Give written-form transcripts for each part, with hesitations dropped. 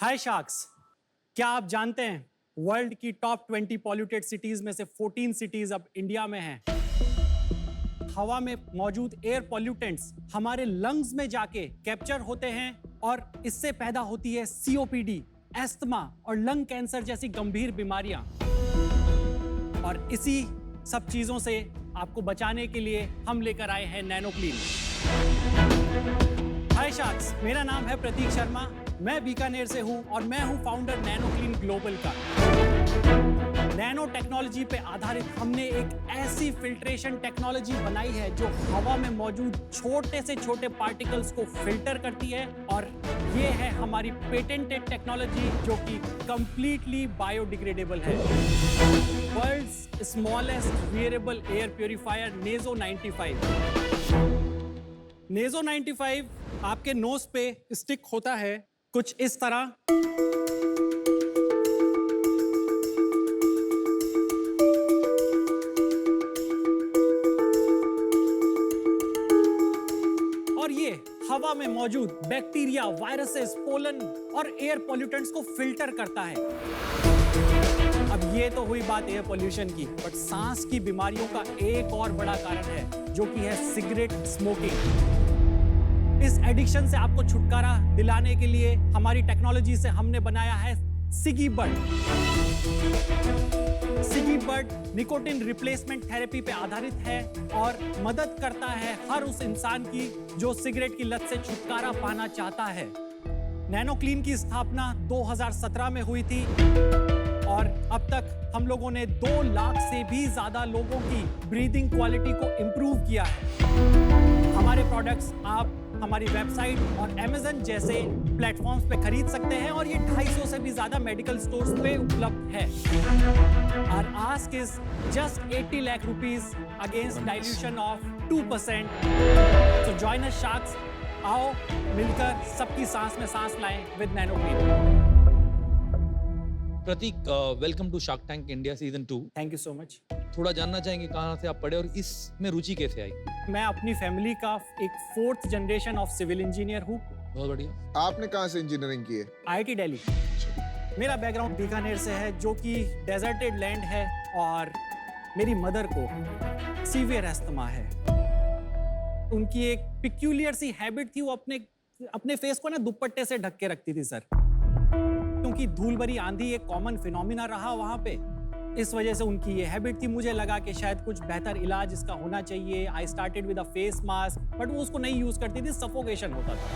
हाय sharks, क्या आप जानते हैं वर्ल्ड की टॉप 20 पॉल्यूटेड सिटीज में से 14 सिटीज अब इंडिया में हैं। हवा में मौजूद एयर पॉल्यूटेंट्स हमारे लंग्स में जाके कैप्चर होते हैं और इससे पैदा होती है सीओपीडी, एस्थमा और लंग कैंसर जैसी गंभीर बीमारियां। और इसी सब चीजों से आपको बचाने के लिए हम लेकर आए हैं नैनो क्लीन। हाय शार्क्स, मेरा नाम है प्रतीक शर्मा, मैं बीकानेर से हूं और मैं हूं फाउंडर नैनो क्लीन ग्लोबल का। नैनो टेक्नोलॉजी पे आधारित हमने एक ऐसी फिल्ट्रेशन टेक्नोलॉजी बनाई है जो हवा में मौजूद छोटे से छोटे पार्टिकल्स को फिल्टर करती है, और ये है हमारी पेटेंटेड टेक्नोलॉजी जो कि कंप्लीटली बायोडिग्रेडेबल है। World's smallest wearable air purifier नेजो 95। नेजो 95 आपके नोज पे स्टिक होता है कुछ इस तरह। और ये हवा में मौजूद बैक्टीरिया, वायरसेस, पोलन और एयर पॉल्यूटेंट्स को फिल्टर करता है। अब ये तो हुई बात एयर पोल्यूशन की, बट सांस की बीमारियों का एक और बड़ा कारण है जो कि है सिगरेट स्मोकिंग। इस एडिक्शन से आपको छुटकारा दिलाने के लिए हमारी टेक्नोलॉजी से हमने बनाया है सिगी बड। सिगी बड निकोटिन रिप्लेसमेंट थेरेपी पे आधारित है और मदद करता है हर उस इंसान की जो सिगरेट की लत से छुटकारा पाना चाहता है। नैनो क्लीन की स्थापना 2017 में हुई थी और अब तक हम लोगों ने 2 लाख से भी ज्यादा लोगों की ब्रीदिंग क्वालिटी को इंप्रूव किया है। हमारे प्रोडक्ट्स आप हमारी वेबसाइट और Amazon जैसे प्लेटफॉर्म्स पे खरीद सकते हैं और ये 250 से भी ज्यादा मेडिकल स्टोर्स पे उपलब्ध है। Our ask is just 80 lakh rupees against dilution of 2%. So join us sharks. आओ मिलकर सबकी सांस में सांस लाएं with nano clean. Prateek, welcome to Shark Tank India season 2। Thank you so much. थोड़ा जानना चाहेंगे कहाँ से आप पढ़े और इसमें रुचि कैसे आई? मैं अपनी फैमिली का एक 4th generation of civil engineer हूँ। बहुत बढ़िया। आपने कहाँ से इंजीनियरिंग की है? IIT दिल्ली। मेरा बैकग्राउंड बीकानेर से है जो कि डेजर्टेड लैंड है, और मेरी मदर को सीवियर एस्थमा है। उनकी एक पिक्यूलियर सी हैबिट थी, वो अपने फेस को ना दुपट्टे से ढक के रखती थी सर, क्योंकि धूल भरी आंधी एक कॉमन फिनोमिना रहा वहां पे। इस वजह से उनकी ये हैबिट थी। मुझे लगा कि शायद कुछ बेहतर इलाज इसका होना चाहिए। I started with a face mask, but वो उसको नहीं यूज करती थी, सफोकेशन होता था।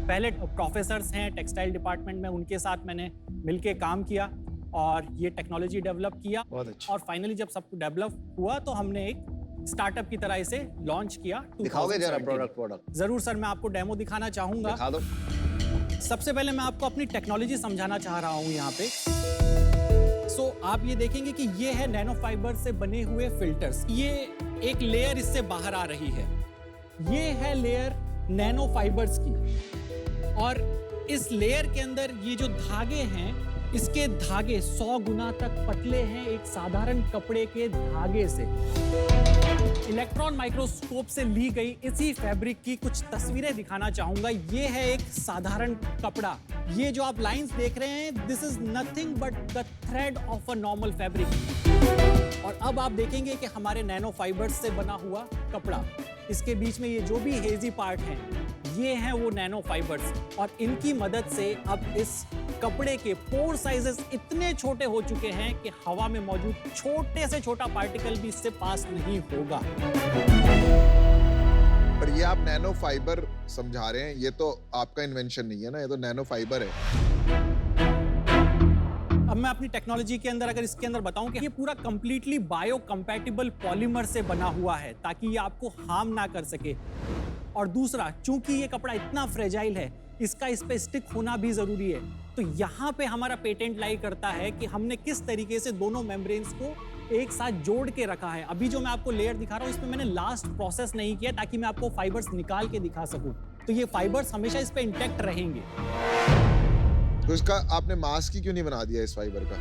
पहले प्रोफेसर्स हैं टेक्सटाइल डिपार्टमेंट में, उनके साथ मैंने मिलके काम किया और ये टेक्नोलॉजी डेवलप किया। बहुत अच्छा। और फाइनली जब सब डेवलप हुआ तो हमने एक स्टार्टअप की तरह इसे लॉन्च किया। दिखाओगे जरा प्रोडक्ट? जरूर सर, मैं आपको डेमो दिखाना चाहूंगा। दिखा दो। सबसे पहले मैं आपको अपनी टेक्नोलॉजी समझाना चाह रहा हूं यहाँ पे। आप ये देखेंगे कि ये है नैनो फाइबर से बने हुए फिल्टर्स। ये एक लेयर इससे बाहर आ रही है, ये है लेयर नैनो फाइबर्स की, और इस लेयर के अंदर ये जो धागे हैं, इसके धागे 100 गुना तक पतले हैं एक साधारण कपड़े के धागे से। इलेक्ट्रॉन माइक्रोस्कोप से ली गई इसी फैब्रिक की कुछ तस्वीरें दिखाना चाहूंगा। ये है एक साधारण कपड़ा। ये जो आप लाइंस देख रहे हैं, this is nothing but the thread of a normal fabric. और अब आप देखेंगे कि हमारे नैनो फाइबर्स से बना हुआ कपड़ा, इसके बीच में ये जो भी हेजी पार्ट है, ये हैं वो नैनो फाइबर्स, और इनकी मदद से अब इस कपड़े के पोर साइजेस इतने छोटे हो चुके हैं कि हवा में मौजूद छोटे से छोटा पार्टिकल भी इससे पास नहीं होगा। पर ये आप नैनो फाइबर समझा रहे हैं, ये तो आपका इन्वेंशन नहीं है ना, ये तो नैनो फाइबर है। अब मैं अपनी टेक्नोलॉजी के अंदर अगर इसके अंदर बताऊं कि ये पूरा कंप्लीटली बायो कंपैटिबल पॉलीमर से बना हुआ है ताकि ये आपको हार्म ना कर सके। और दूसरा, चूंकि ये कपड़ा इतना फ्रेजाइल है, इसका इस पे स्टिक होना भी जरूरी है। तो यहाँ पे हमारा पेटेंट लाई करता है कि हमने किस तरीके से दोनों मेम्ब्रेन्स को एक साथ जोड़ के रखा है। अभी जो मैं आपको लेयर दिखा रहा हूँ, इसमें मैंने लास्ट प्रोसेस नहीं किया ताकि मैं आपको फाइबर्स निकाल के दिखा सकूं। तो ये फाइबर्स हमेशा इस पे इंटैक्ट रहेंगे। तो इसका आपने मास्क ही क्यों नहीं बना दिया इस फाइबर का?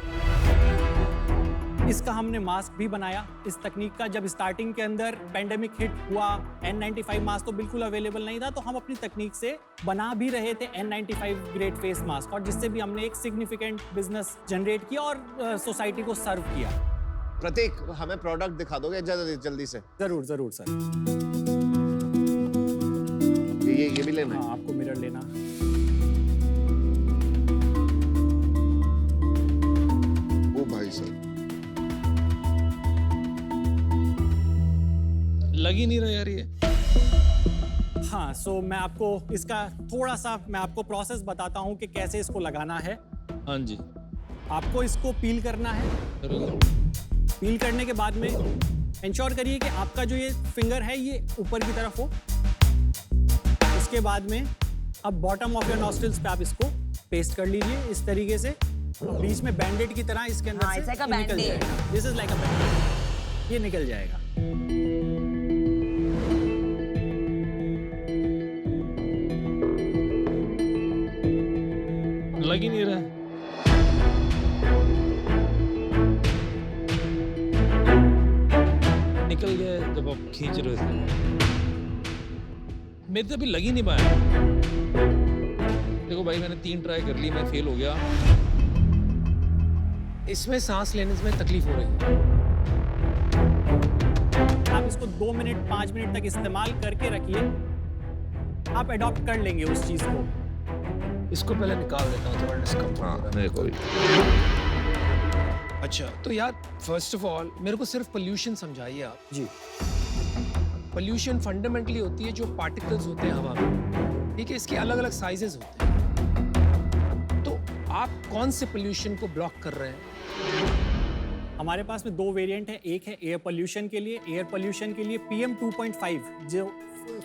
इसका हमने मास्क भी बनाया इस तकनीक का। जब स्टार्टिंग के अंदर पेंडेमिक हिट हुआ, N95 मास्क तो बिल्कुल अवेलेबल नहीं था, तो हम अपनी तकनीक से बना भी रहे थे N95 ग्रेड फेस मास्क, और जिससे भी हमने एक सिग्निफिकेंट बिजनेस जनरेट किया और सोसाइटी को सर्व किया। प्रतीक, हमें प्रोडक्ट दिखा दोगे जल्दी से? जरूर जरूर सर। ये भी लेना है। हाँ, आपको मिरर लेना। ओ भाई साहब, लग ही नहीं रहा यार ये। हाँ, सो मैं आपको इसका थोड़ा सा मैं आपको प्रोसेस बताता हूँ कि कैसे इसको लगाना है। हाँ जी, आपको इसको पील करना है। जरूर। पील करने के बाद में इंश्योर करिए कि आपका जो ये फिंगर है ये ऊपर की तरफ हो। उसके बाद में अब बॉटम ऑफ योर नॉस्ट्रिल्स पे आप इसको पेस्ट कर लीजिए इस तरीके से। बीच में बैंडेड की तरह इसके अंदर से it's like a ये निकल Band-Aid. जाएगा। दिस इज लाइक अ बैंडेड, ये निकल जाएगा। लग ही नहीं रहा है। निकल गया जब आप खींच रहे थे। मेरे तो अभी लग ही नहीं पाया। देखो भाई, मैंने 3 ट्राई कर ली, मैं फेल हो गया। इसमें सांस लेने में तकलीफ हो रही है। आप इसको 2 मिनट 5 मिनट तक इस्तेमाल करके रखिए, आप अडॉप्ट कर लेंगे उस चीज को। इसको पहले निकाल देता हूँ, थोड़ा डिस्कम्फर्ट हो रहा है। मेरे को भी। अच्छा, तो यार फर्स्ट ऑफ ऑल मेरे को सिर्फ पोल्यूशन समझाइए आप। जी, पोल्यूशन फंडामेंटली होती है जो पार्टिकल्स होते हैं हवा में, ठीक है? इसके अलग अलग साइजेस होते हैं। तो आप कौन से पोल्यूशन को ब्लॉक कर रहे हैं? हमारे पास में 2 वेरिएंट है। एक है एयर पोल्यूशन के लिए। एयर पोल्यूशन के लिए PM 2.5 जो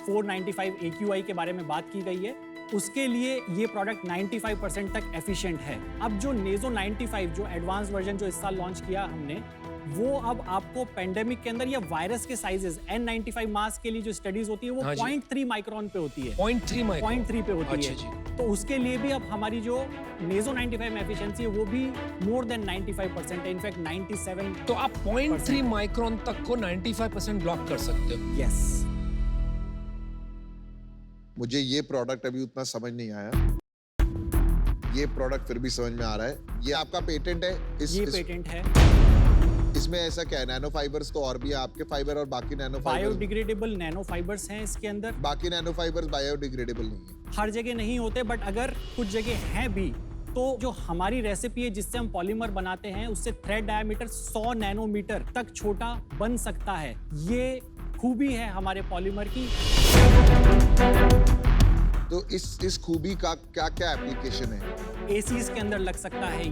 495 AQI के बारे में बात की गई है, उसके लिए ये प्रोडक्ट 95% तक एफिशिएंट है। अब जो नेजो 95 जो एडवांस वर्जन जो इस साल लॉन्च किया हमने, वो अब आपको पेंडेमिक के अंदर या वायरस के साइजेस N95 मास्क के लिए जो स्टडीज होती है वो हाँ जी। 0.3 माइक्रोन पे होती है। 0.3 माइक्रोन। 0.3 पे होती अच्छा है। जी। तो उसके लिए भी अब हमारी जो नेजो 95 में एफिशिएंसी है वो भी मोर देन 95% है, इनफैक्ट 97। तो आप 0.3 माइक्रोन तक को 95% ब्लॉक कर सकते हो। यस। मुझे ये प्रोडक्ट अभी उतना समझ नहीं आया। ये प्रोडक्ट फिर भी समझ में आ रहा है। ये आपका पेटेंट है? ये पेटेंट है। इसमें ऐसा क्या है? नैनो फाइबर्स तो और भी है, आपके फाइबर और बाकी nano fibres. Biodegradable nano fibres हैं इसके अंदर। बाकी नैनो फाइबर्स बायोडिग्रेडेबल नहीं है। हर जगह नहीं होते, बट अगर कुछ जगह हैं भी, तो जो हमारी रेसिपी है जिससे हम पॉलीमर बनाते हैं, उससे थ्रेड डायमीटर 100 नैनोमीटर तक छोटा बन सकता है। ये खूबी है हमारे पॉलीमर की। तो इस खूबी का क्या क्या एप्लीकेशन है? एसीज के अंदर लग सकता है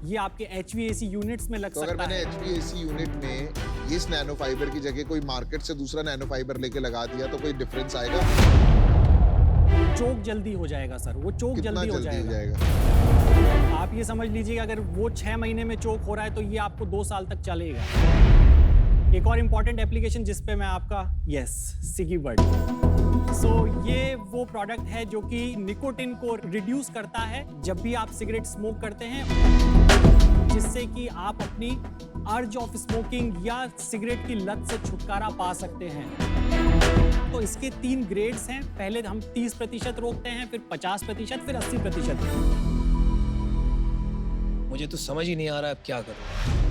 ये आपके HVAC यूनिट्स में लग तो अगर सकता मैंने है। HVAC यूनिट में इस नैनो फाइबर की जगह कोई मार्केट से दूसरा नैनो फाइबर लेके लगा दिया तो कोई डिफरेंस आएगा? चोक जल्दी हो जाएगा सर, वो चोक कितना जल्दी हो जल्दी हो जाएगा। जाएगा? आप ये समझ लीजिए, अगर वो 6 महीने में चोक हो रहा है तो ये आपको 2 साल तक चलेगा। एक और इम्पॉर्टेंट एप्लीकेशन जिस पे मैं आपका सिगी बर्ड। सो ये वो प्रोडक्ट है जो कि निकोटिन को रिड्यूस करता है जब भी आप सिगरेट स्मोक करते हैं, जिससे कि आप अपनी अर्ज ऑफ स्मोकिंग या सिगरेट की लत से छुटकारा पा सकते हैं। तो इसके 3 ग्रेड्स हैं। पहले हम 30% रोकते हैं, फिर 50%, फिर 80%। मुझे तो समझ ही नहीं आ रहा है अब क्या करूं।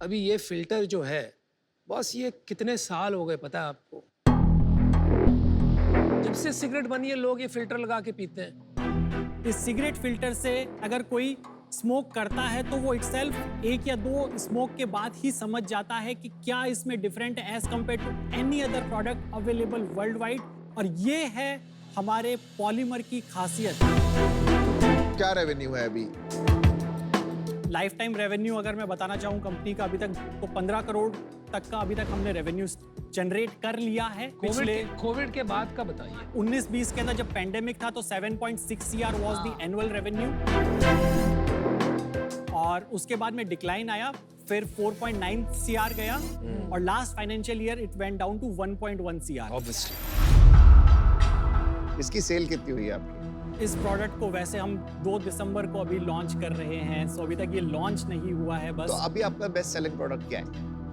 अभी ये फिल्टर जो है, बस ये कितने साल हो गए पता है आपको? जब से सिगरेट बनी है लोग ये फिल्टर लगा के पीते हैं। इस सिगरेट फिल्टर से अगर कोई स्मोक करता है तो वो इटसेल्फ 1 या 2 स्मोक के बाद ही समझ जाता है कि क्या इसमें डिफरेंट है as compared to any other product available world wide. और ये है हमारे पॉलीमर की खासियत। क्या रेवेन्यू है अभी? लाइफ टाइम रेवेन्यू अगर मैं बताना चाहूँ कंपनी का अभी तक, तो 15 करोड़ तक का अभी तक हमने रेवेन्यू जनरेट कर लिया है। पिछले कोविड के बाद का बताइए। 19-20 के अंदर जब पेंडेमिक था तो 7.6 CR was the annual revenue, और उसके बाद में डिक्लाइन आया, फिर 4.9 CR गया, और last financial year it went down to 1.1 CR। Obviously इसकी सेल कितनी हुई है आपकी? इस प्रोडक्ट को वैसे हम 2 दिसंबर को अभी लॉन्च कर रहे हैं, सो अभी तक ये लॉन्च नहीं हुआ है बस। तो अभी आपका बेस्ट सेलिंग प्रोडक्ट क्या है?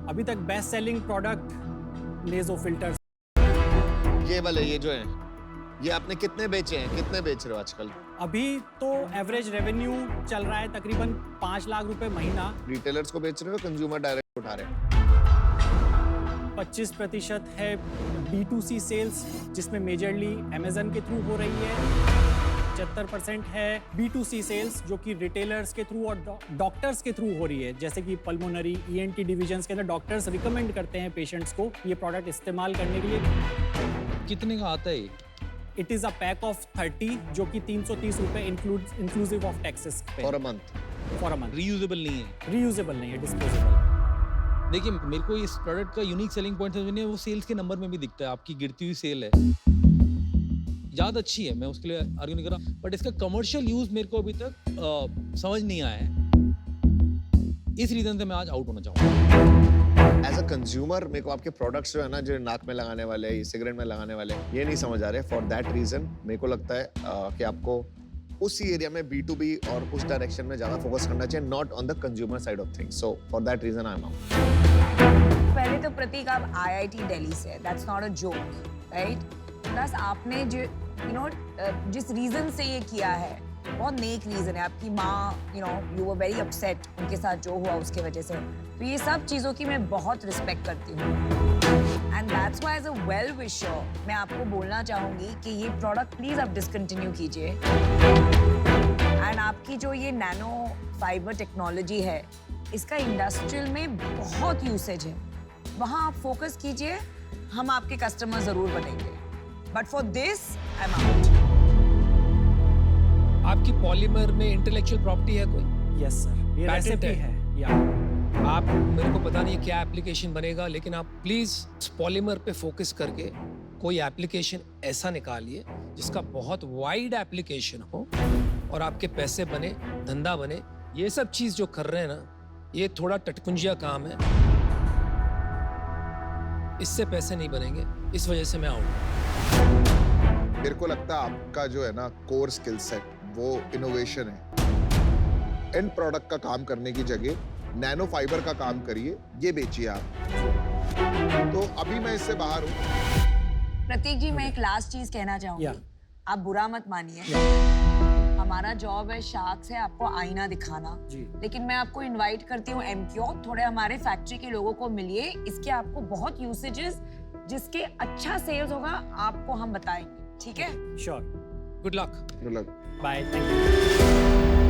अभी तक बेस्ट सेलिंग प्रोडक्ट नेजो फिल्टर्स। ये वाले, ये जो है, ये आपने कितने बेचे हैं, कितने बेच रहे हो आजकल? अभी तो एवरेज रेवेन्यू चल रहा है तकरीबन 5 लाख रुपए महीना। रिटेलर्स को बेच रहे हो, कंज्यूमर डायरेक्ट उठा रहे हैं? 25% है B2C सेल्स, जिसमें मेजरली अमेजन के थ्रू हो रही है। 75% है B2C सेल्स, जो कि रिटेलर्स के थ्रू और डॉक्टर्स के थ्रू हो रही है, जैसे कि पल्मोनरी ENT डिविजन्स के अंदर डॉक्टर्स रिकमेंड करते हैं पेशेंट्स को ये प्रोडक्ट इस्तेमाल करने के लिए। कितने का आता है ये? It is a pack of 30, जो कि 330 रुपए inclusive of taxes for a month? For a month. Reusable नहीं है? रीयूजेबल नहीं है, डिस्पोजेबल। देखिए, मेरे को इस प्रोडक्ट का यूनिक सेलिंग पॉइंट समझ नहीं है, वो सेल्स के नंबर में भी दिखता है, आपकी गिरती हुई सेल है। ज़्यादा अच्छी है, मैं उसके लिए आर्ग्यू नहीं कर रहा, बट इसका कमर्शियल यूज मेरे को अभी तक समझ नहीं आया है। इस रीजन से मैं आज आउट होना चाहूँगा। एज अ कंज्यूमर मेरे को आपके प्रोडक्ट्स जो है ना, जो नाक में लगाने वाले, सिगरेट में लगाने वाले, ये नहीं समझ आ रहे। फॉर दैट रीजन मेरे को लगता है कि आपको उसी एरिया में B2B और उस डायरेक्शन में ज्यादा फोकस करना चाहिए, not on the consumer side of things. So for that reason I am out. पहले तो प्रतीक, आप IIT दिल्ली से, that's not a joke, right? Plus आपने जो जिस रीजन से ये किया है, बहुत नेक रीजन है। आपकी माँ यू वर वेरी अपसेट उनके साथ जो हुआ उसके वजह से, तो ये सब चीज़ों की मैं बहुत रिस्पेक्ट करती हूँ। And that's why as a well wisher मैं आपको बोलना चाहूँगी कि ये प्रोडक्ट प्लीज़ आप डिसकंटिन्यू कीजिए। एंड आपकी जो ये नैनो फाइबर टेक्नोलॉजी है, इसका इंडस्ट्रियल में बहुत यूसेज है, वहाँ आप फोकस कीजिए, हम आपके कस्टमर ज़रूर बनेंगे। But for this I am out. आपकी पॉलीमर में इंटेलेक्चुअल प्रॉपर्टी है कोई? यस सर, ये Patent रेसिपी है। है या आप, मेरे को पता नहीं क्या एप्लीकेशन बनेगा, लेकिन आप प्लीज पॉलीमर पे फोकस करके कोई एप्लीकेशन ऐसा निकालिए जिसका बहुत वाइड एप्लीकेशन हो और आपके पैसे बने, धंधा बने। ये सब चीज जो कर रहे हैं ना, ये थोड़ा टटपुंजिया काम है, इससे पैसे नहीं बनेंगे, इस वजह से मैं आउट। मेरे को लगता है आपका जो है ना कोर स्किल सेट वो इनोवेशन है। एंड प्रोडक्ट का काम करने की जगह नैनो फाइबर का काम करिए, ये बेचिए आप। तो अभी मैं इससे बाहर हूँ। प्रतीक जी, मैं एक लास्ट चीज कहना चाहूंगी। या। आप बुरा मत मानिए, हमारा जॉब है शार्क से आपको आईना दिखाना, जी। लेकिन मैं आपको इनवाइट करती हूँ एमक्योर, थोड़े हमारे फैक्ट्री के लोगों को मिलिए, इसके आपको बहुत यूसेजेस, जिसके अच्छा सेल्स होगा आपको हम बताएंगे, ठीक है? श्योर। Good luck. मतलब बाय, थैंक यू।